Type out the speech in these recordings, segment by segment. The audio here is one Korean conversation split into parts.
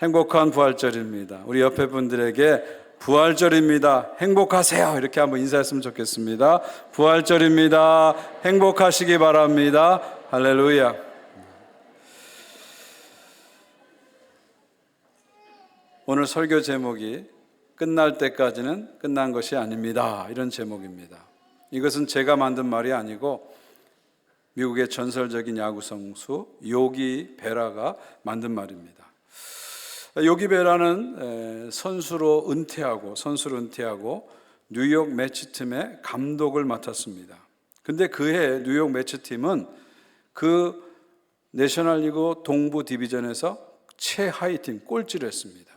행복한 부활절입니다. 우리 옆에 분들에게 부활절입니다, 행복하세요, 이렇게 한번 인사했으면 좋겠습니다. 부활절입니다, 행복하시기 바랍니다. 할렐루야. 오늘 설교 제목이 끝날 때까지는 끝난 것이 아닙니다, 이런 제목입니다. 이것은 제가 만든 말이 아니고 미국의 전설적인 야구 선수 요기 베라가 만든 말입니다. 요기 베라는 선수로 은퇴하고 뉴욕 매치팀의 감독을 맡았습니다. 근데 그해 뉴욕 매치팀은 그 내셔널리그 동부 디비전에서 최하위팀 꼴찌를 했습니다.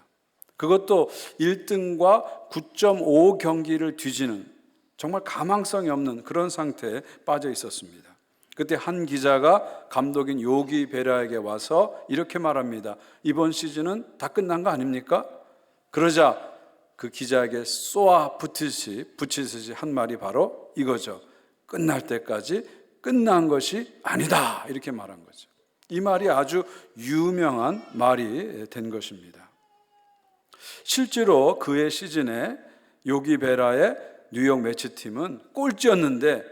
그것도 1등과 9.5 경기를 뒤지는 정말 가망성이 없는 그런 상태에 빠져 있었습니다. 그때 한 기자가 감독인 요기 베라에게 와서 이렇게 말합니다. 이번 시즌은 다 끝난 거 아닙니까? 그러자 그 기자에게 쏘아 붙이듯이 한 말이 바로 이거죠. 끝날 때까지 끝난 것이 아니다, 이렇게 말한 거죠. 이 말이 아주 유명한 말이 된 것입니다. 실제로 그해 시즌에 요기 베라의 뉴욕 매치팀은 꼴찌였는데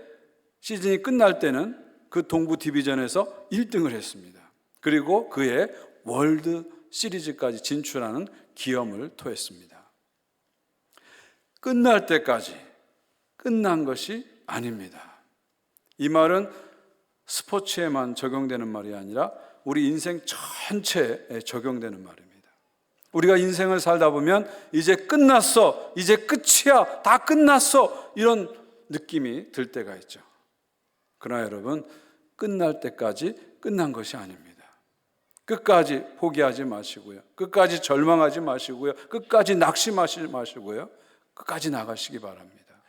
시즌이 끝날 때는 그 동부 디비전에서 1등을 했습니다. 그리고 그해 월드 시리즈까지 진출하는 기염을 토했습니다. 끝날 때까지 끝난 것이 아닙니다. 이 말은 스포츠에만 적용되는 말이 아니라 우리 인생 전체에 적용되는 말입니다. 우리가 인생을 살다 보면 이제 끝났어, 이제 끝이야, 다 끝났어, 이런 느낌이 들 때가 있죠. 그러나 여러분, 끝날 때까지 끝난 것이 아닙니다. 끝까지 포기하지 마시고요, 끝까지 절망하지 마시고요, 끝까지 낙심하지 마시고요, 끝까지 나가시기 바랍니다.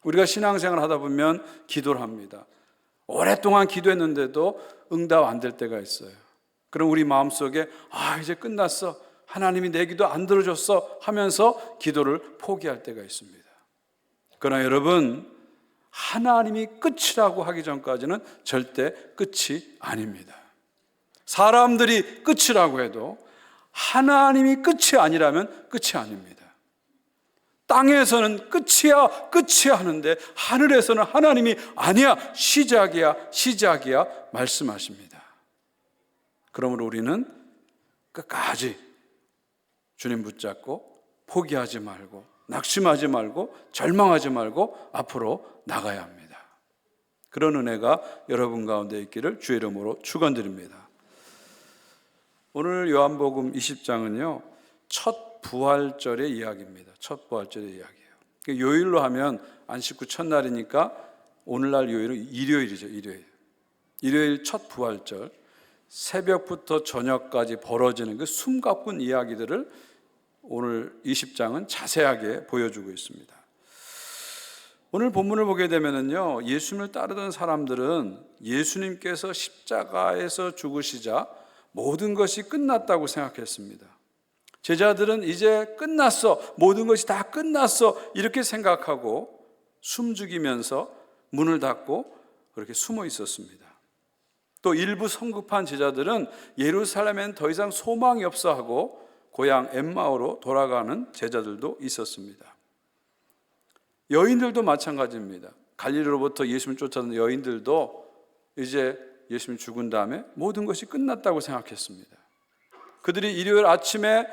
우리가 신앙생활 하다 보면 기도를 합니다. 오랫동안 기도했는데도 응답 안 될 때가 있어요. 그럼 우리 마음속에 이제 끝났어, 하나님이 내 기도 안 들어줬어 하면서 기도를 포기할 때가 있습니다. 그러나 여러분, 하나님이 끝이라고 하기 전까지는 절대 끝이 아닙니다. 사람들이 끝이라고 해도 하나님이 끝이 아니라면 끝이 아닙니다. 땅에서는 끝이야 하는데 하늘에서는 하나님이 아니야, 시작이야 말씀하십니다. 그러므로 우리는 끝까지 주님 붙잡고 포기하지 말고 낙심하지 말고 절망하지 말고 앞으로 나가야 합니다. 그런 은혜가 여러분 가운데 있기를 주의 이름으로 축원드립니다. 오늘 요한복음 20장은요 첫 부활절의 이야기입니다. 첫 부활절의 이야기예요. 요일로 하면 안식구 첫날이니까 오늘날 요일은 일요일이죠. 일요일 첫 부활절, 새벽부터 저녁까지 벌어지는 그 숨가쁜 이야기들을 오늘 20장은 자세하게 보여주고 있습니다. 오늘 본문을 보게 되면요, 예수님을 따르던 사람들은 예수님께서 십자가에서 죽으시자 모든 것이 끝났다고 생각했습니다. 제자들은 이제 끝났어, 모든 것이 다 끝났어, 이렇게 생각하고 숨죽이면서 문을 닫고 그렇게 숨어 있었습니다. 또 일부 성급한 제자들은 예루살렘엔 더 이상 소망이 없어 하고 고향 엠마오로 돌아가는 제자들도 있었습니다. 여인들도 마찬가지입니다. 갈릴리로부터 예수님을 쫓아오는 여인들도 이제 예수님이 죽은 다음에 모든 것이 끝났다고 생각했습니다. 그들이 일요일 아침에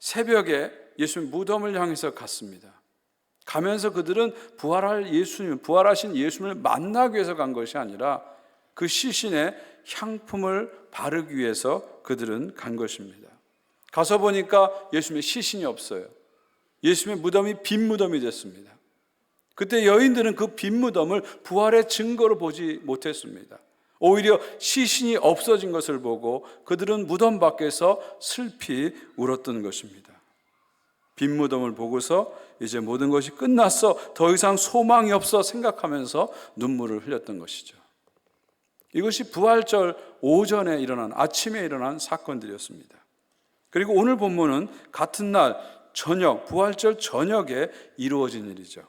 새벽에 예수님 무덤을 향해서 갔습니다. 가면서 그들은 부활하신 예수님을 만나기 위해서 간 것이 아니라 그 시신에 향품을 바르기 위해서 그들은 간 것입니다. 가서 보니까 예수님의 시신이 없어요. 예수님의 무덤이 빈 무덤이 됐습니다. 그때 여인들은 그 빈 무덤을 부활의 증거로 보지 못했습니다. 오히려 시신이 없어진 것을 보고 그들은 무덤 밖에서 슬피 울었던 것입니다. 빈 무덤을 보고서 이제 모든 것이 끝났어, 더 이상 소망이 없어 생각하면서 눈물을 흘렸던 것이죠. 이것이 부활절 오전에 일어난, 아침에 일어난 사건들이었습니다. 그리고 오늘 본문은 같은 날 저녁, 부활절 저녁에 이루어진 일이죠.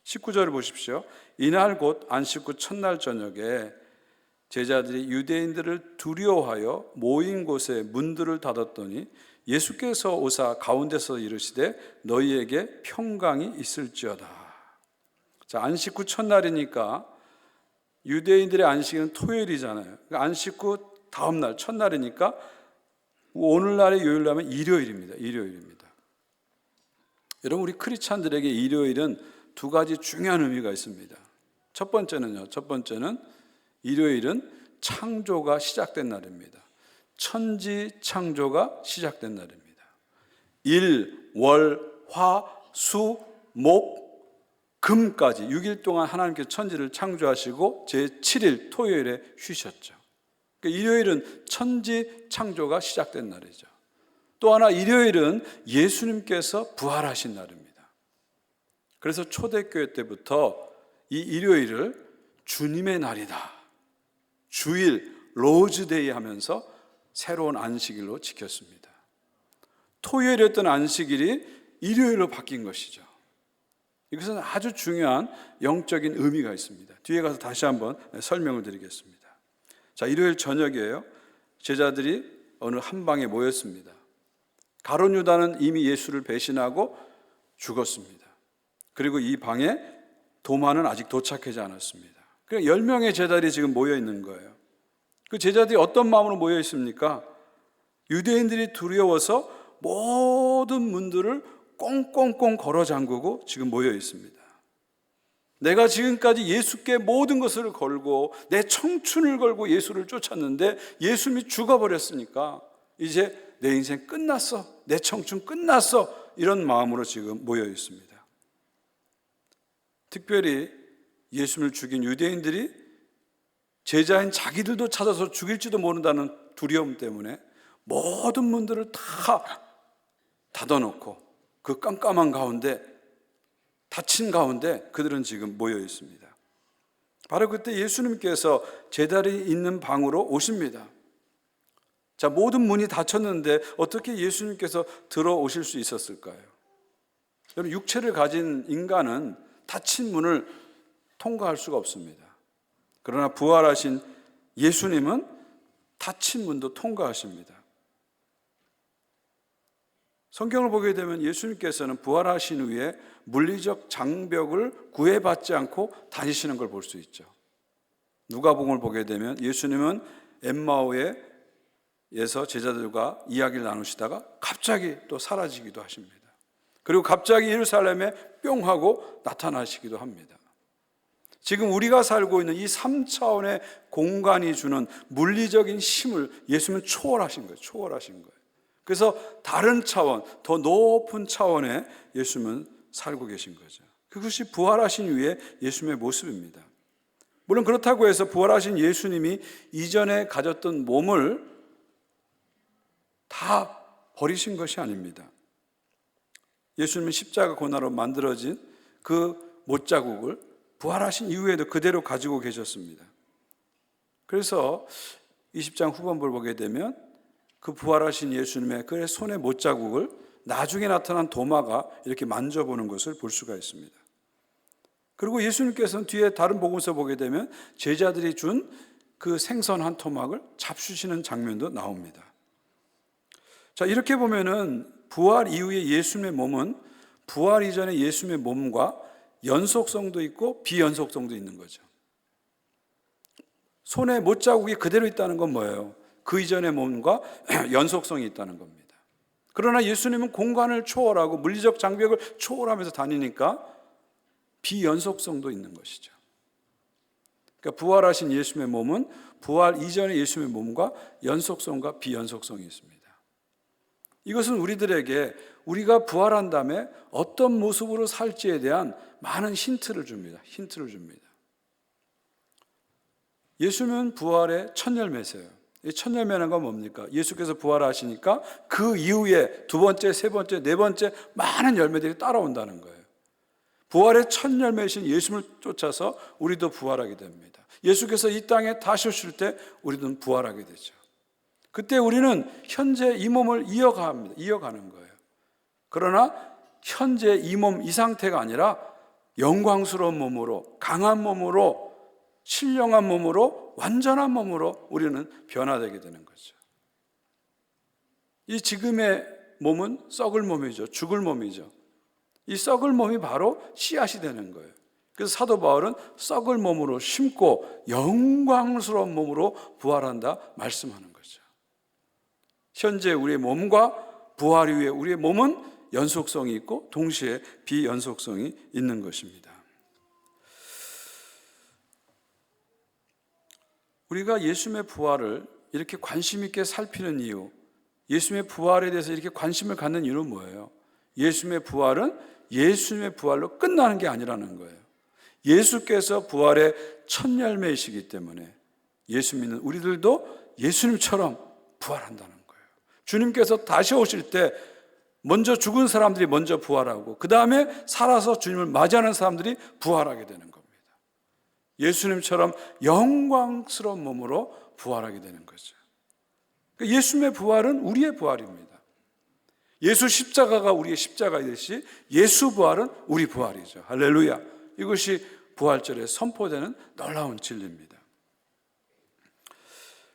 19절을 보십시오. 이날 곧 안식구 첫날 저녁에 제자들이 유대인들을 두려워하여 모인 곳에 문들을 닫았더니 예수께서 오사 가운데서 이르시되 너희에게 평강이 있을지어다. 자, 안식 후 첫날이니까 유대인들의 안식일은 토요일이잖아요. 그러니까 안식 후 다음 날 첫날이니까 오늘날의 요일로 하면 일요일입니다. 일요일입니다. 여러분, 우리 크리스찬들에게 일요일은 두 가지 중요한 의미가 있습니다. 첫 번째는 일요일은 창조가 시작된 날입니다. 천지 창조가 시작된 날입니다. 일, 월, 화, 수, 목, 금까지 6일 동안 하나님께서 천지를 창조하시고 제7일 토요일에 쉬셨죠. 그러니까 일요일은 천지 창조가 시작된 날이죠. 또 하나, 일요일은 예수님께서 부활하신 날입니다. 그래서 초대교회 때부터 이 일요일을 주님의 날이다, 주일, 로즈데이 하면서 새로운 안식일로 지켰습니다. 토요일이었던 안식일이 일요일로 바뀐 것이죠. 이것은 아주 중요한 영적인 의미가 있습니다. 뒤에 가서 다시 한번 설명을 드리겠습니다. 자, 일요일 저녁이에요. 제자들이 어느 한 방에 모였습니다. 가룟 유다는 이미 예수를 배신하고 죽었습니다. 그리고 이 방에 도마는 아직 도착하지 않았습니다. 그러니까 10명의 제자들이 지금 모여 있는 거예요. 그 제자들이 어떤 마음으로 모여 있습니까? 유대인들이 두려워서 모든 문들을 꽁꽁꽁 걸어 잠그고 지금 모여 있습니다. 내가 지금까지 예수께 모든 것을 걸고 내 청춘을 걸고 예수를 쫓았는데 예수님이 죽어버렸으니까 이제 내 인생 끝났어, 내 청춘 끝났어, 이런 마음으로 지금 모여 있습니다. 특별히 예수님을 죽인 유대인들이 제자인 자기들도 찾아서 죽일지도 모른다는 두려움 때문에 모든 문들을 다 닫아놓고 그 깜깜한 가운데, 닫힌 가운데 그들은 지금 모여 있습니다. 바로 그때 예수님께서 제자들이 있는 방으로 오십니다. 자, 모든 문이 닫혔는데 어떻게 예수님께서 들어오실 수 있었을까요? 여러분, 육체를 가진 인간은 닫힌 문을 통과할 수가 없습니다. 그러나 부활하신 예수님은 닫힌 문도 통과하십니다. 성경을 보게 되면 예수님께서는 부활하신 후에 물리적 장벽을 구애받지 않고 다니시는 걸 볼 수 있죠. 누가복음을 보게 되면 예수님은 엠마오에서 제자들과 이야기를 나누시다가 갑자기 또 사라지기도 하십니다. 그리고 갑자기 예루살렘에 뿅 하고 나타나시기도 합니다. 지금 우리가 살고 있는 이 3차원의 공간이 주는 물리적인 힘을 예수님은 초월하신 거예요. 초월하신 거예요. 그래서 다른 차원, 더 높은 차원에 예수님은 살고 계신 거죠. 그것이 부활하신 후에 예수님의 모습입니다. 물론 그렇다고 해서 부활하신 예수님이 이전에 가졌던 몸을 다 버리신 것이 아닙니다. 예수님은 십자가 고난으로 만들어진 그 못자국을 부활하신 이후에도 그대로 가지고 계셨습니다. 그래서 20장 후반부를 보게 되면 그 부활하신 예수님의 그 손의 못자국을 나중에 나타난 도마가 이렇게 만져보는 것을 볼 수가 있습니다. 그리고 예수님께서는 뒤에 다른 복음서 보게 되면 제자들이 준 그 생선 한 토막을 잡수시는 장면도 나옵니다. 자, 이렇게 보면은 부활 이후의 예수님의 몸은 부활 이전의 예수님의 몸과 연속성도 있고 비연속성도 있는 거죠. 손에 못자국이 그대로 있다는 건 뭐예요? 그 이전의 몸과 연속성이 있다는 겁니다. 그러나 예수님은 공간을 초월하고 물리적 장벽을 초월하면서 다니니까 비연속성도 있는 것이죠. 그러니까 부활하신 예수님의 몸은 부활 이전의 예수님의 몸과 연속성과 비연속성이 있습니다. 이것은 우리들에게 우리가 부활한 다음에 어떤 모습으로 살지에 대한 많은 힌트를 줍니다. 힌트를 줍니다. 예수님은 부활의 첫 열매세요. 이 첫 열매는 건 뭡니까? 예수께서 부활하시니까 그 이후에 두 번째, 세 번째, 네 번째 많은 열매들이 따라온다는 거예요. 부활의 첫 열매이신 예수님을 쫓아서 우리도 부활하게 됩니다. 예수께서 이 땅에 다시 오실 때 우리도 부활하게 되죠. 그때 우리는 현재 이 몸을 이어가는 거예요. 그러나 현재 이 몸, 이 상태가 아니라 영광스러운 몸으로, 강한 몸으로 신령한 몸으로, 완전한 몸으로 우리는 변화되게 되는 거죠. 이 지금의 몸은 썩을 몸이죠. 죽을 몸이죠. 이 썩을 몸이 바로 씨앗이 되는 거예요. 그래서 사도 바울은 썩을 몸으로 심고 영광스러운 몸으로 부활한다 말씀하는 거죠. 현재 우리의 몸과 부활 이후에 우리의 몸은 연속성이 있고 동시에 비연속성이 있는 것입니다. 우리가 예수님의 부활을 이렇게 관심 있게 살피는 이유, 예수님의 부활에 대해서 이렇게 관심을 갖는 이유는 뭐예요? 예수님의 부활은 예수님의 부활로 끝나는 게 아니라는 거예요. 예수께서 부활의 첫 열매이시기 때문에 예수 믿는 우리들도 예수님처럼 부활한다는 거예요. 주님께서 다시 오실 때 먼저 죽은 사람들이 먼저 부활하고 그 다음에 살아서 주님을 맞이하는 사람들이 부활하게 되는 겁니다. 예수님처럼 영광스러운 몸으로 부활하게 되는 거죠. 예수님의 부활은 우리의 부활입니다. 예수 십자가가 우리의 십자가이듯이 예수 부활은 우리 부활이죠. 할렐루야. 이것이 부활절에 선포되는 놀라운 진리입니다.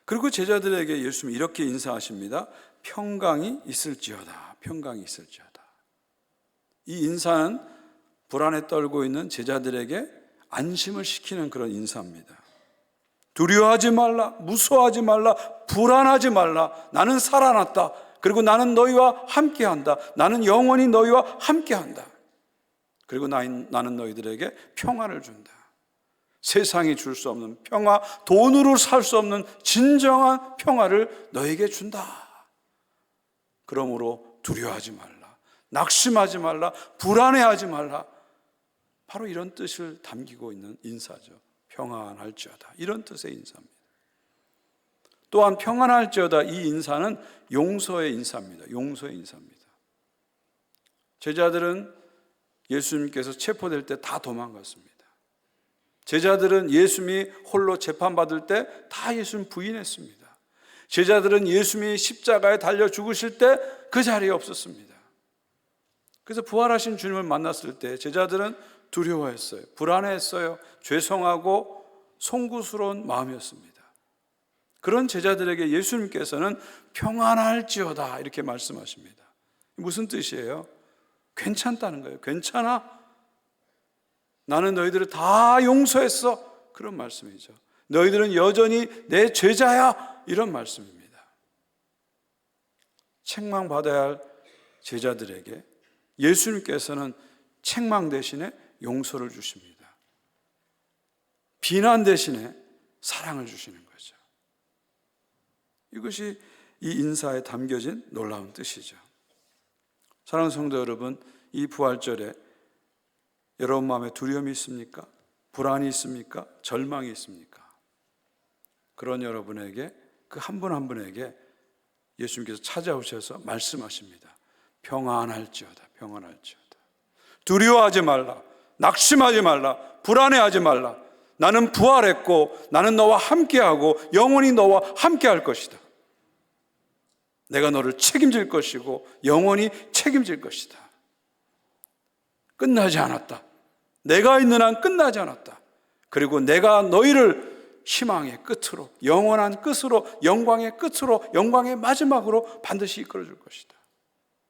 그리고 제자들에게 예수님이 이렇게 인사하십니다. 평강이 있을지어다. 평강이 있을지어다. 이 인사는 불안에 떨고 있는 제자들에게 안심을 시키는 그런 인사입니다. 두려워하지 말라, 무서워하지 말라, 불안하지 말라. 나는 살아났다. 그리고 나는 너희와 함께한다. 나는 영원히 너희와 함께한다. 그리고 나는 너희들에게 평안을 준다. 세상이 줄 수 없는 평화, 돈으로 살 수 없는 진정한 평화를 너에게 준다. 그러므로 두려워하지 말라, 낙심하지 말라, 불안해하지 말라. 바로 이런 뜻을 담기고 있는 인사죠. 평안할지어다. 이런 뜻의 인사입니다. 또한 평안할지어다 이 인사는 용서의 인사입니다. 용서의 인사입니다. 제자들은 예수님께서 체포될 때 다 도망갔습니다. 제자들은 예수님이 홀로 재판받을 때 다 예수님 부인했습니다. 제자들은 예수님이 십자가에 달려 죽으실 때 그 자리에 없었습니다. 그래서 부활하신 주님을 만났을 때 제자들은 두려워했어요. 불안해했어요. 죄송하고 송구스러운 마음이었습니다. 그런 제자들에게 예수님께서는 평안할지어다 이렇게 말씀하십니다. 무슨 뜻이에요? 괜찮다는 거예요. 괜찮아. 나는 너희들을 다 용서했어. 그런 말씀이죠. 너희들은 여전히 내 제자야. 이런 말씀입니다. 책망받아야 할 제자들에게 예수님께서는 책망 대신에 용서를 주십니다. 비난 대신에 사랑을 주시는 거죠. 이것이 이 인사에 담겨진 놀라운 뜻이죠. 사랑하는 성도 여러분, 이 부활절에 여러분 마음에 두려움이 있습니까? 불안이 있습니까? 절망이 있습니까? 그런 여러분에게 그 한 분 한 분에게 예수님께서 찾아오셔서 말씀하십니다. 평안할지어다. 평안할지어다. 두려워하지 말라. 낙심하지 말라. 불안해하지 말라. 나는 부활했고 나는 너와 함께하고 영원히 너와 함께할 것이다. 내가 너를 책임질 것이고 영원히 책임질 것이다. 끝나지 않았다. 내가 있는 한 끝나지 않았다. 그리고 내가 너희를 희망의 끝으로, 영원한 끝으로, 영광의 끝으로, 영광의 마지막으로 반드시 이끌어 줄 것이다.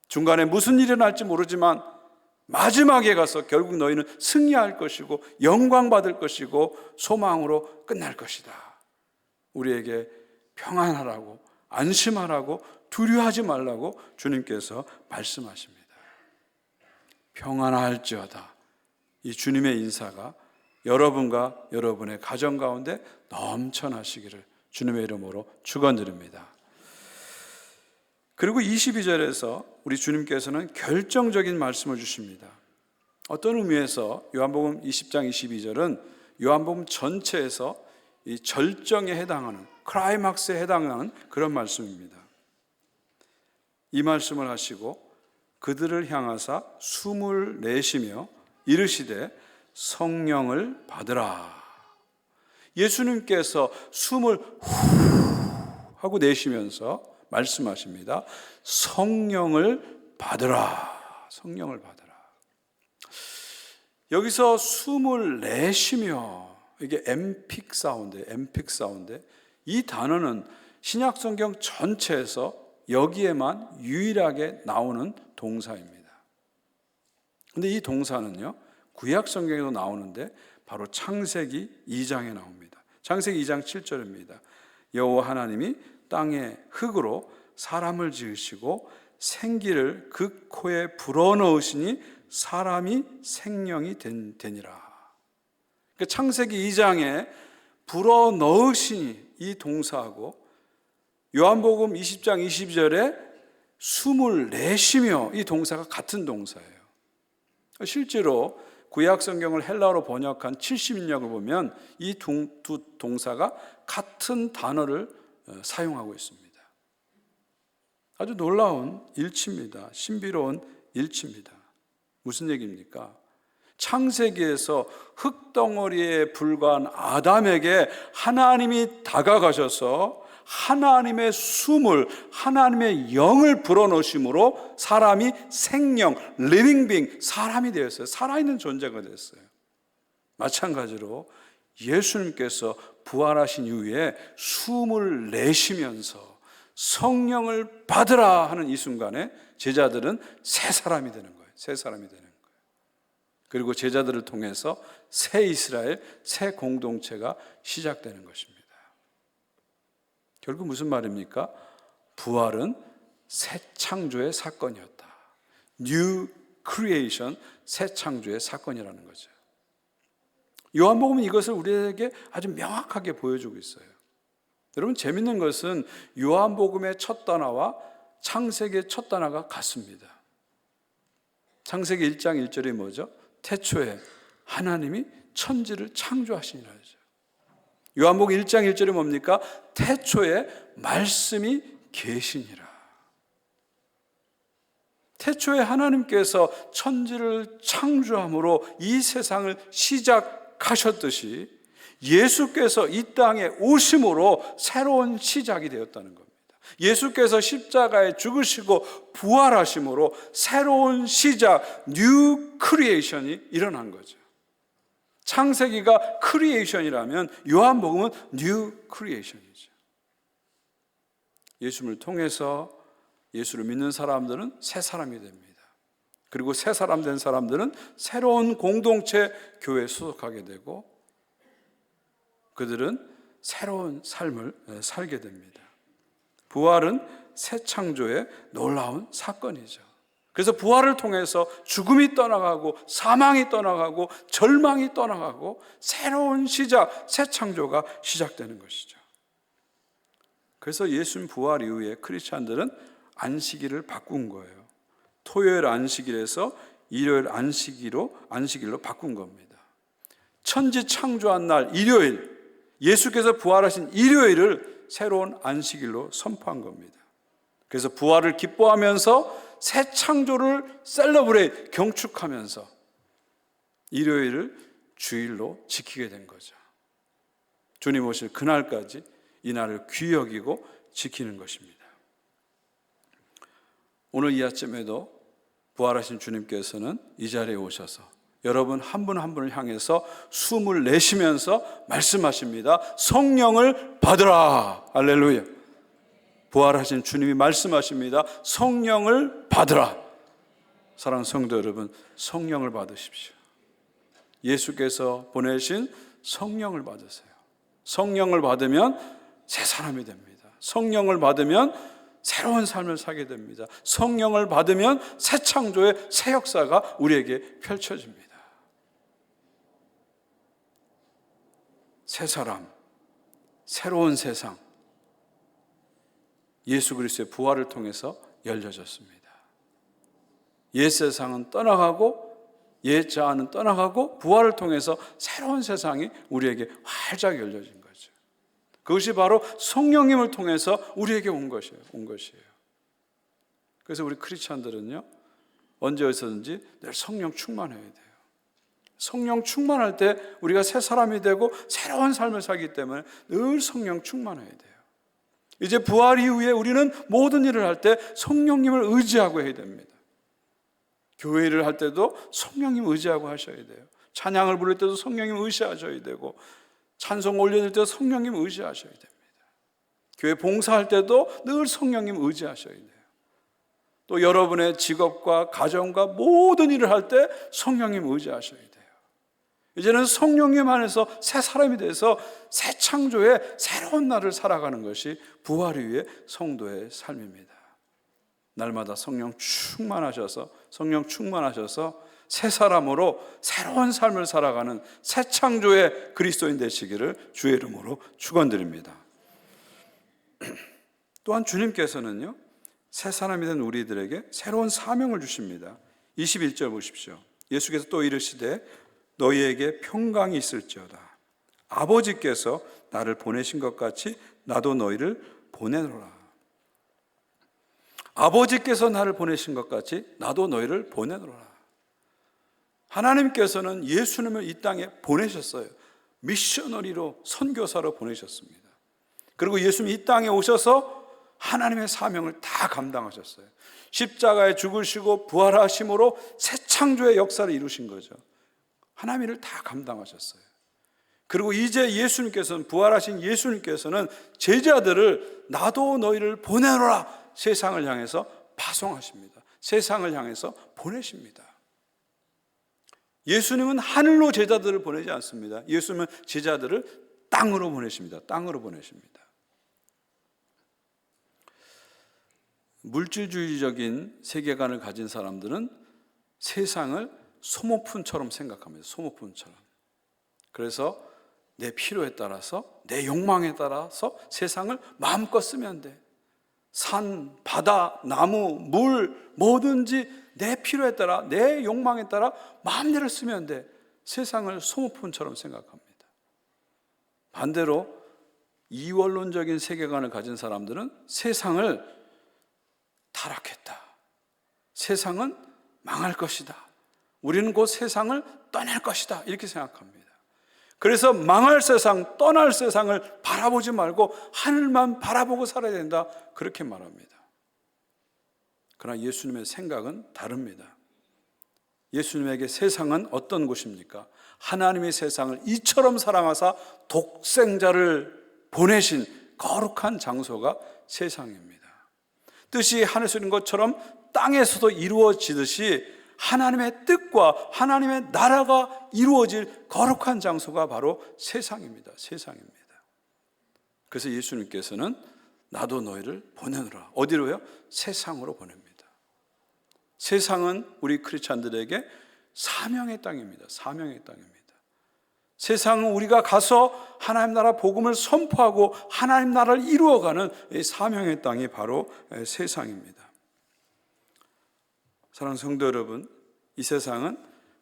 중간에 무슨 일이 날지 모르지만 마지막에 가서 결국 너희는 승리할 것이고 영광 받을 것이고 소망으로 끝날 것이다. 우리에게 평안하라고, 안심하라고, 두려워하지 말라고 주님께서 말씀하십니다. 평안할지어다. 이 주님의 인사가 여러분과 여러분의 가정 가운데 넘쳐나시기를 주님의 이름으로 축원드립니다. 그리고 22절에서 우리 주님께서는 결정적인 말씀을 주십니다. 어떤 의미에서 요한복음 20장 22절은 요한복음 전체에서 이 절정에 해당하는, 클라이막스에 해당하는 그런 말씀입니다. 이 말씀을 하시고 그들을 향하사 숨을 내쉬며 이르시되 성령을 받으라. 예수님께서 숨을 후 하고 내쉬면서 말씀하십니다. 성령을 받으라. 성령을 받으라. 여기서 숨을 내쉬며 이게 엠픽 사운드. 이 단어는 신약 성경 전체에서 여기에만 유일하게 나오는 동사입니다. 근데 이 동사는요, 구약 성경에도 나오는데 바로 창세기 2장에 나옵니다. 창세기 2장 7절입니다. 여호와 하나님이 땅에 흙으로 사람을 지으시고 생기를 그 코에 불어넣으시니 사람이 생명이 되니라. 그 창세기 2장에 불어넣으시니 이 동사하고 요한복음 20장 22절에 숨을 내쉬며 이 동사가 같은 동사예요. 실제로 구약 성경을 헬라어로 번역한 70인역을 보면 이 두 동사가 같은 단어를 사용하고 있습니다. 아주 놀라운 일치입니다. 신비로운 일치입니다. 무슨 얘기입니까? 창세기에서 흙덩어리에 불과한 아담에게 하나님이 다가가셔서 하나님의 숨을, 하나님의 영을 불어넣으심으로 사람이 생명, living being, 사람이 되었어요. 살아있는 존재가 됐어요. 마찬가지로 예수님께서 부활하신 이후에 숨을 내쉬면서 성령을 받으라 하는 이 순간에 제자들은 새 사람이 되는 거예요. 새 사람이 되는 거예요. 그리고 제자들을 통해서 새 이스라엘, 새 공동체가 시작되는 것입니다. 결국 무슨 말입니까? 부활은 새 창조의 사건이었다. New creation, 새 창조의 사건이라는 거죠. 요한복음은 이것을 우리에게 아주 명확하게 보여주고 있어요. 여러분, 재밌는 것은 요한복음의 첫 단어와 창세기의 첫 단어가 같습니다. 창세기 1장 1절이 뭐죠? 태초에 하나님이 천지를 창조하시니라 하죠. 요한복음 1장 1절이 뭡니까? 태초에 말씀이 계시니라. 태초에 하나님께서 천지를 창조함으로 이 세상을 시작하셨듯이 예수께서 이 땅에 오심으로 새로운 시작이 되었다는 겁니다. 예수께서 십자가에 죽으시고 부활하심으로 새로운 시작, 뉴 크리에이션이 일어난 거죠. 창세기가 크리에이션이라면 요한복음은 뉴 크리에이션이죠. 예수님을 통해서 예수를 믿는 사람들은 새 사람이 됩니다. 그리고 새 사람 된 사람들은 새로운 공동체 교회에 소속하게 되고 그들은 새로운 삶을 살게 됩니다. 부활은 새 창조의 놀라운 사건이죠. 그래서 부활을 통해서 죽음이 떠나가고 사망이 떠나가고 절망이 떠나가고 새로운 시작, 새 창조가 시작되는 것이죠. 그래서 예수님 부활 이후에 크리스찬들은 안식일을 바꾼 거예요. 토요일 안식일에서 일요일 안식일로 바꾼 겁니다. 천지 창조한 날 일요일, 예수께서 부활하신 일요일을 새로운 안식일로 선포한 겁니다. 그래서 부활을 기뻐하면서 새 창조를 셀러브레이트, 경축하면서 일요일을 주일로 지키게 된 거죠. 주님 오실 그날까지 이 날을 귀히 여기고 지키는 것입니다. 오늘 이 아침에도 부활하신 주님께서는 이 자리에 오셔서 여러분 한 분 한 분을 향해서 숨을 내쉬면서 말씀하십니다. 성령을 받으라. 할렐루야. 부활하신 주님이 말씀하십니다. 성령을 받으라. 사랑하는 성도 여러분, 성령을 받으십시오. 예수께서 보내신 성령을 받으세요. 성령을 받으면 새 사람이 됩니다. 성령을 받으면 새로운 삶을 살게 됩니다. 성령을 받으면 새 창조의 새 역사가 우리에게 펼쳐집니다. 새 사람, 새로운 세상, 예수 그리스도의 부활을 통해서 열려졌습니다. 옛 세상은 떠나가고 옛 자아는 떠나가고 부활을 통해서 새로운 세상이 우리에게 활짝 열려진 거죠. 그것이 바로 성령님을 통해서 우리에게 온 것이에요. 그래서 우리 크리스찬들은요, 언제 어디서든지 늘 성령 충만해야 돼요. 성령 충만할 때 우리가 새 사람이 되고 새로운 삶을 살기 때문에 늘 성령 충만해야 돼요. 이제 부활 이후에 우리는 모든 일을 할 때 성령님을 의지하고 해야 됩니다. 교회 일을 할 때도 성령님 의지하고 하셔야 돼요. 찬양을 부를 때도 성령님 의지하셔야 되고 찬송 올려드릴 때 성령님 의지하셔야 됩니다. 교회 봉사할 때도 늘 성령님 의지하셔야 돼요. 또 여러분의 직업과 가정과 모든 일을 할 때 성령님 의지하셔야 돼요. 이제는 성령님 안에서 새 사람이 돼서 새 창조의 새로운 날을 살아가는 것이 부활 위의 성도의 삶입니다. 날마다 성령 충만하셔서 새 사람으로 새로운 삶을 살아가는 새 창조의 그리스도인 되시기를 주의 이름으로 축원드립니다. 또한 주님께서는요, 새 사람이 된 우리들에게 새로운 사명을 주십니다. 21절 보십시오. 예수께서 또 이르시되 너희에게 평강이 있을지어다. 아버지께서 나를 보내신 것 같이 나도 너희를 보내노라. 아버지께서 나를 보내신 것 같이 나도 너희를 보내노라. 하나님께서는 예수님을 이 땅에 보내셨어요. 미셔너리로, 선교사로 보내셨습니다. 그리고 예수님이 이 땅에 오셔서 하나님의 사명을 다 감당하셨어요. 십자가에 죽으시고 부활하심으로 새 창조의 역사를 이루신 거죠. 하나님의 일을 다 감당하셨어요. 그리고 이제 예수님께서는, 부활하신 예수님께서는 제자들을 나도 너희를 보내노라 세상을 향해서 파송하십니다. 세상을 향해서 보내십니다. 예수님은 하늘로 제자들을 보내지 않습니다. 예수님은 제자들을 땅으로 보내십니다. 땅으로 보내십니다. 물질주의적인 세계관을 가진 사람들은 세상을 소모품처럼 생각합니다. 소모품처럼. 그래서 내 필요에 따라서, 내 욕망에 따라서 세상을 마음껏 쓰면 돼. 산, 바다, 나무, 물, 뭐든지 내 필요에 따라, 내 욕망에 따라 마음대로 쓰면 돼. 세상을 소모품처럼 생각합니다. 반대로 이원론적인 세계관을 가진 사람들은 세상을 타락했다. 세상은 망할 것이다. 우리는 곧 세상을 떠날 것이다. 이렇게 생각합니다. 그래서 망할 세상, 떠날 세상을 바라보지 말고 하늘만 바라보고 살아야 된다. 그렇게 말합니다. 그러나 예수님의 생각은 다릅니다. 예수님에게 세상은 어떤 곳입니까? 하나님의 세상을 이처럼 사랑하사 독생자를 보내신 거룩한 장소가 세상입니다. 뜻이 하늘에서 이룬 것처럼 땅에서도 이루어지듯이 하나님의 뜻과 하나님의 나라가 이루어질 거룩한 장소가 바로 세상입니다. 세상입니다. 그래서 예수님께서는 나도 너희를 보내노라. 어디로요? 세상으로 보냅니다. 세상은 우리 크리스찬들에게 사명의 땅입니다. 사명의 땅입니다. 세상은 우리가 가서 하나님 나라 복음을 선포하고 하나님 나라를 이루어가는 이 사명의 땅이 바로 세상입니다. 사랑하는 성도 여러분, 이 세상은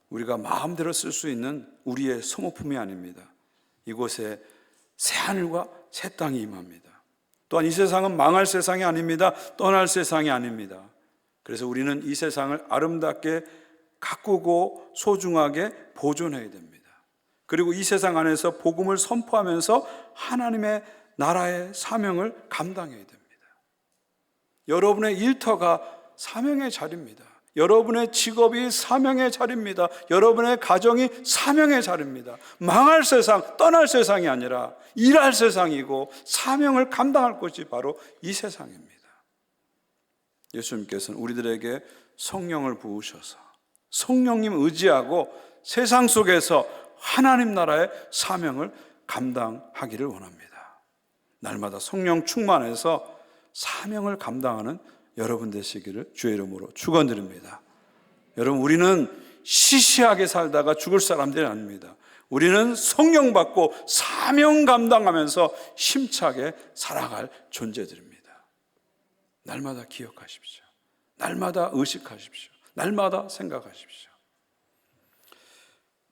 우리가 마음대로 쓸 수 있는 우리의 소모품이 아닙니다. 이곳에 새 하늘과 새 땅이 임합니다. 또한 이 세상은 망할 세상이 아닙니다. 떠날 세상이 아닙니다. 그래서 우리는 이 세상을 아름답게 가꾸고 소중하게 보존해야 됩니다. 그리고 이 세상 안에서 복음을 선포하면서 하나님의 나라의 사명을 감당해야 됩니다. 여러분의 일터가 사명의 자리입니다. 여러분의 직업이 사명의 자리입니다. 여러분의 가정이 사명의 자리입니다. 망할 세상, 떠날 세상이 아니라 일할 세상이고 사명을 감당할 곳이 바로 이 세상입니다. 예수님께서는 우리들에게 성령을 부으셔서 성령님 의지하고 세상 속에서 하나님 나라의 사명을 감당하기를 원합니다. 날마다 성령 충만해서 사명을 감당하는 여러분 되시기를 주의 이름으로 축원드립니다. 여러분, 우리는 시시하게 살다가 죽을 사람들이 아닙니다. 우리는 성령 받고 사명 감당하면서 힘차게 살아갈 존재들입니다. 날마다 기억하십시오. 날마다 의식하십시오. 날마다 생각하십시오.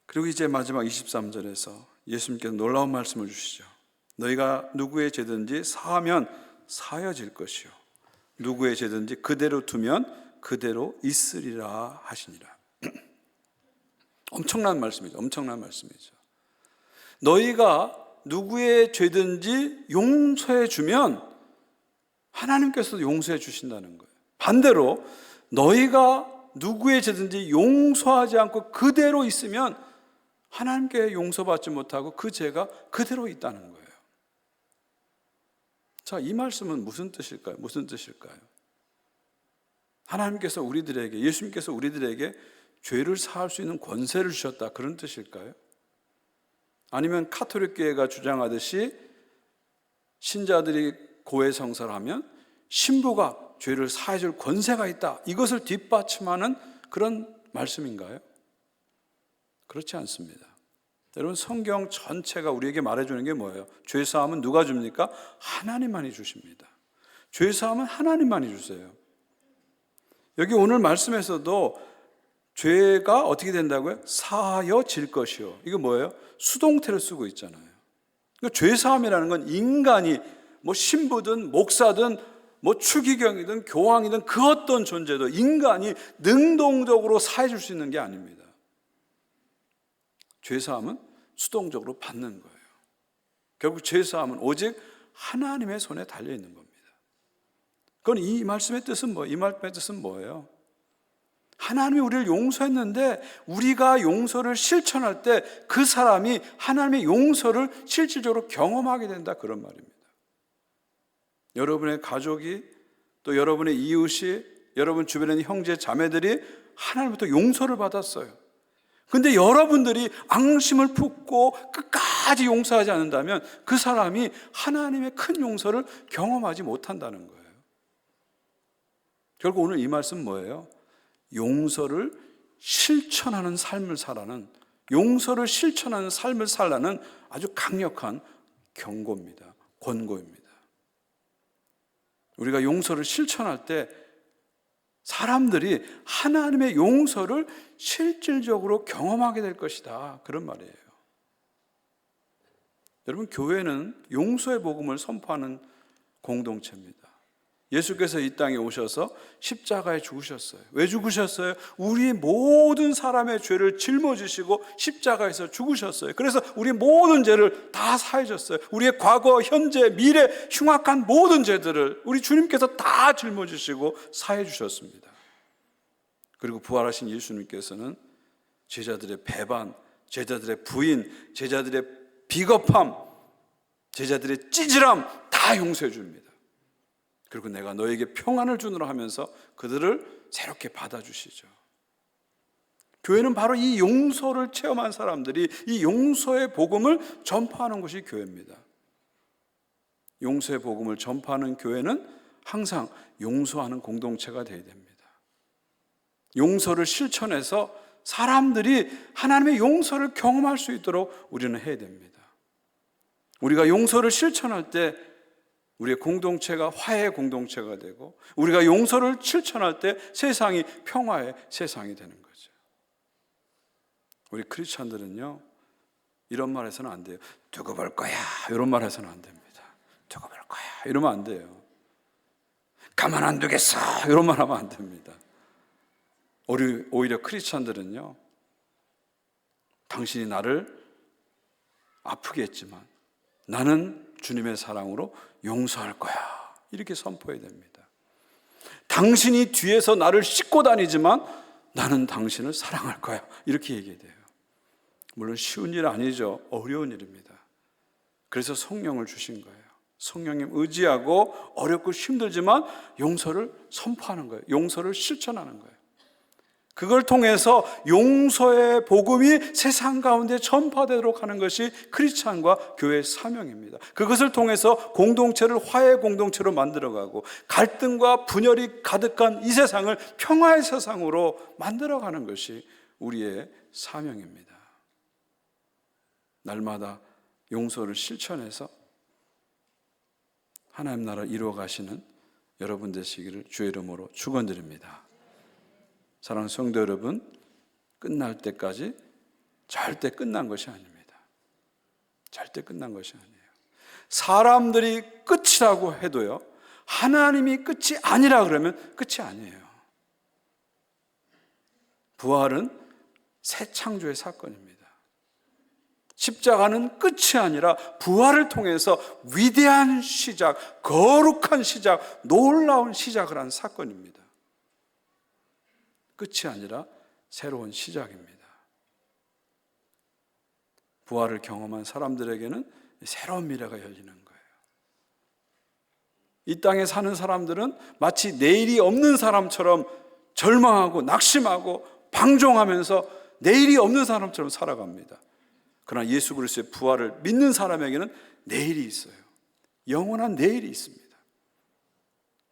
그리고 이제 마지막 23절에서 예수님께서 놀라운 말씀을 주시죠. 너희가 누구의 죄든지 사하면 사여질 것이요 누구의 죄든지 그대로 두면 그대로 있으리라 하시니라. 엄청난 말씀이죠. 엄청난 말씀이죠. 너희가 누구의 죄든지 용서해 주면 하나님께서도 용서해 주신다는 거예요. 반대로 너희가 누구의 죄든지 용서하지 않고 그대로 있으면 하나님께 용서받지 못하고 그 죄가 그대로 있다는 거예요. 자, 이 말씀은 무슨 뜻일까요? 무슨 뜻일까요? 하나님께서 우리들에게, 예수님께서 우리들에게 죄를 사할 수 있는 권세를 주셨다, 그런 뜻일까요? 아니면 가톨릭 교회가 주장하듯이 신자들이 고해 성사를 하면 신부가 죄를 사해줄 권세가 있다, 이것을 뒷받침하는 그런 말씀인가요? 그렇지 않습니다. 여러분, 성경 전체가 우리에게 말해주는 게 뭐예요? 죄사함은 누가 줍니까? 하나님만이 주십니다. 죄사함은 하나님만이 주세요. 여기 오늘 말씀에서도 죄가 어떻게 된다고요? 사하여질 것이요. 이거 뭐예요? 수동태를 쓰고 있잖아요. 그러니까 죄사함이라는 건 인간이 뭐 신부든 목사든 뭐 추기경이든 교황이든 그 어떤 존재도 인간이 능동적으로 사해줄 수 있는 게 아닙니다. 죄사함은 수동적으로 받는 거예요. 결국 죄사함은 오직 하나님의 손에 달려있는 겁니다. 그건 이 말씀의 뜻은 뭐예요? 이 말씀의 뜻은 뭐예요? 하나님이 우리를 용서했는데 우리가 용서를 실천할 때 그 사람이 하나님의 용서를 실질적으로 경험하게 된다, 그런 말입니다. 여러분의 가족이, 또 여러분의 이웃이, 여러분 주변에 있는 형제 자매들이 하나님부터 용서를 받았어요. 근데 여러분들이 앙심을 품고 끝까지 용서하지 않는다면 그 사람이 하나님의 큰 용서를 경험하지 못한다는 거예요. 결국 오늘 이 말씀은 뭐예요? 용서를 실천하는 삶을 살라는, 용서를 실천하는 삶을 살라는 아주 강력한 경고입니다. 권고입니다. 우리가 용서를 실천할 때 사람들이 하나님의 용서를 실질적으로 경험하게 될 것이다, 그런 말이에요. 여러분, 교회는 용서의 복음을 선포하는 공동체입니다. 예수께서 이 땅에 오셔서 십자가에 죽으셨어요. 왜 죽으셨어요? 우리 모든 사람의 죄를 짊어지시고 십자가에서 죽으셨어요. 그래서 우리 모든 죄를 다 사해줬어요. 우리의 과거, 현재, 미래, 흉악한 모든 죄들을 우리 주님께서 다 짊어지시고 사해주셨습니다. 그리고 부활하신 예수님께서는 제자들의 배반, 제자들의 부인, 제자들의 비겁함, 제자들의 찌질함 다 용서해 줍니다. 그리고 내가 너에게 평안을 주노라 하면서 그들을 새롭게 받아주시죠. 교회는 바로 이 용서를 체험한 사람들이 이 용서의 복음을 전파하는 것이 교회입니다. 용서의 복음을 전파하는 교회는 항상 용서하는 공동체가 되어야 됩니다. 용서를 실천해서 사람들이 하나님의 용서를 경험할 수 있도록 우리는 해야 됩니다. 우리가 용서를 실천할 때 우리의 공동체가 화해의 공동체가 되고, 우리가 용서를 실천할 때 세상이 평화의 세상이 되는 거죠. 우리 크리스찬들은요, 이런 말 해서는 안 돼요. 두고 볼 거야, 이런 말 해서는 안 됩니다. 두고 볼 거야, 이러면 안 돼요. 가만 안 두겠어, 이런 말 하면 안 됩니다. 오히려 크리스찬들은요, 당신이 나를 아프게 했지만 나는 주님의 사랑으로 용서할 거야, 이렇게 선포해야 됩니다. 당신이 뒤에서 나를 싣고 다니지만 나는 당신을 사랑할 거야, 이렇게 얘기해야 돼요. 물론 쉬운 일 아니죠. 어려운 일입니다. 그래서 성령을 주신 거예요. 성령님 의지하고 어렵고 힘들지만 용서를 선포하는 거예요. 용서를 실천하는 거예요. 그걸 통해서 용서의 복음이 세상 가운데 전파되도록 하는 것이 크리스찬과 교회의 사명입니다. 그것을 통해서 공동체를 화해의 공동체로 만들어가고 갈등과 분열이 가득한 이 세상을 평화의 세상으로 만들어가는 것이 우리의 사명입니다. 날마다 용서를 실천해서 하나님 나라를 이루어 가시는 여러분 되시기를 주의 이름으로 축원드립니다. 사랑하는 성도 여러분, 끝날 때까지 절대 끝난 것이 아닙니다. 절대 끝난 것이 아니에요. 사람들이 끝이라고 해도요, 하나님이 끝이 아니라 그러면 끝이 아니에요. 부활은 새 창조의 사건입니다. 십자가는 끝이 아니라 부활을 통해서 위대한 시작, 거룩한 시작, 놀라운 시작을 한 사건입니다. 끝이 아니라 새로운 시작입니다. 부활을 경험한 사람들에게는 새로운 미래가 열리는 거예요. 이 땅에 사는 사람들은 마치 내일이 없는 사람처럼 절망하고 낙심하고 방종하면서 내일이 없는 사람처럼 살아갑니다. 그러나 예수 그리스도의 부활을 믿는 사람에게는 내일이 있어요. 영원한 내일이 있습니다.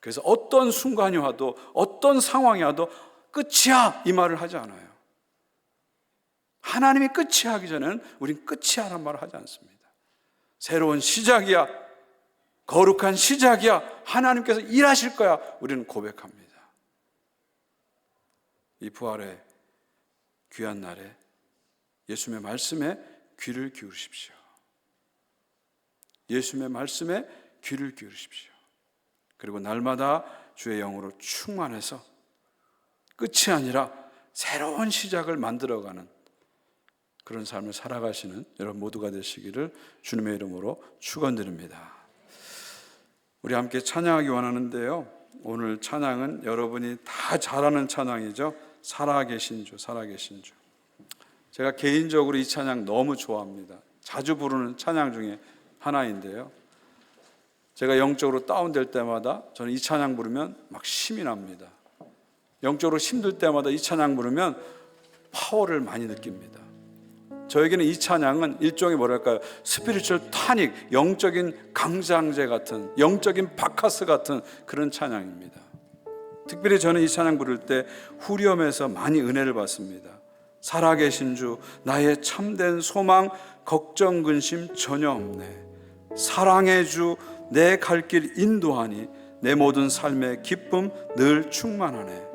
그래서 어떤 순간이 와도 어떤 상황이 와도 끝이야 이 말을 하지 않아요. 하나님이 끝이 하기 전에는 우린 끝이야 라는 말을 하지 않습니다. 새로운 시작이야, 거룩한 시작이야, 하나님께서 일하실 거야, 우리는 고백합니다. 이 부활의 귀한 날에 예수님의 말씀에 귀를 기울이십시오. 예수님의 말씀에 귀를 기울이십시오. 그리고 날마다 주의 영으로 충만해서 끝이 아니라 새로운 시작을 만들어가는 그런 삶을 살아가시는 여러분 모두가 되시기를 주님의 이름으로 축원드립니다. 우리 함께 찬양하기 원하는데요, 오늘 찬양은 여러분이 다 잘 아는 찬양이죠. 살아계신 주, 살아계신 주. 제가 개인적으로 이 찬양 너무 좋아합니다. 자주 부르는 찬양 중에 하나인데요, 제가 영적으로 다운될 때마다 저는 이 찬양 부르면 막 힘이 납니다. 영적으로 힘들 때마다 이 찬양 부르면 파워를 많이 느낍니다. 저에게는 이 찬양은 일종의 뭐랄까요, 스피리추얼 타닉, 영적인 강장제 같은, 영적인 바카스 같은 그런 찬양입니다. 특별히 저는 이 찬양 부를 때 후렴에서 많이 은혜를 받습니다. 살아계신 주, 나의 참된 소망, 걱정 근심 전혀 없네. 사랑의 주, 내 갈 길 인도하니 내 모든 삶의 기쁨 늘 충만하네.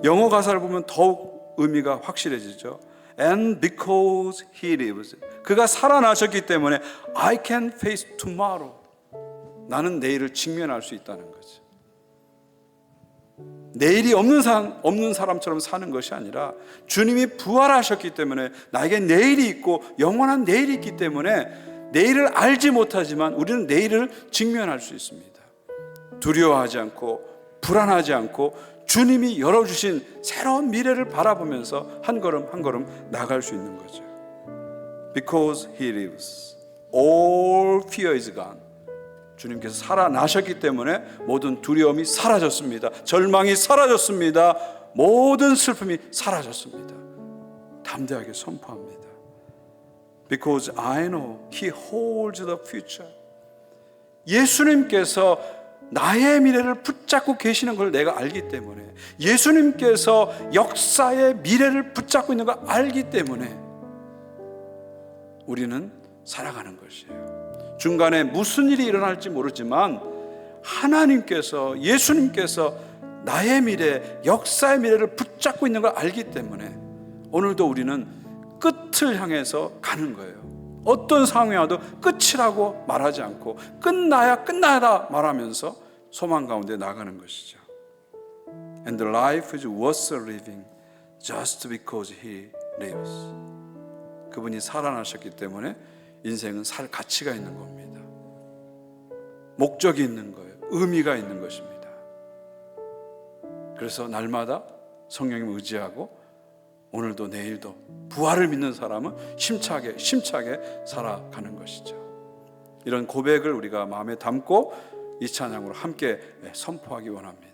영어 가사를 보면 더욱 의미가 확실해지죠. And because he lives, 그가 살아나셨기 때문에 I can face tomorrow, 나는 내일을 직면할 수 있다는 거죠. 내일이 없는 사람처럼 사는 것이 아니라 주님이 부활하셨기 때문에 나에게 내일이 있고 영원한 내일이 있기 때문에 내일을 알지 못하지만 우리는 내일을 직면할 수 있습니다. 두려워하지 않고 불안하지 않고 주님이 열어주신 새로운 미래를 바라보면서 한 걸음 한 걸음 나갈 수 있는 거죠. Because he lives, all fear is gone. 주님께서 살아나셨기 때문에 모든 두려움이 사라졌습니다. 절망이 사라졌습니다. 모든 슬픔이 사라졌습니다. 담대하게 선포합니다. Because I know he holds the future. 예수님께서 나의 미래를 붙잡고 계시는 걸 내가 알기 때문에, 예수님께서 역사의 미래를 붙잡고 있는 걸 알기 때문에 우리는 살아가는 것이에요. 중간에 무슨 일이 일어날지 모르지만 하나님께서, 예수님께서 나의 미래, 역사의 미래를 붙잡고 있는 걸 알기 때문에 오늘도 우리는 끝을 향해서 가는 거예요. 어떤 상황이 와도 끝이라고 말하지 않고 끝나야 끝나다 말하면서 소망 가운데 나가는 것이죠. And the life is worth living just because he lives. 그분이 살아나셨기 때문에 인생은 살 가치가 있는 겁니다. 목적이 있는 거예요. 의미가 있는 것입니다. 그래서 날마다 성령님을 의지하고 오늘도 내일도 부활을 믿는 사람은 힘차게 살아가는 것이죠. 이런 고백을 우리가 마음에 담고 이 찬양으로 함께 선포하기 원합니다.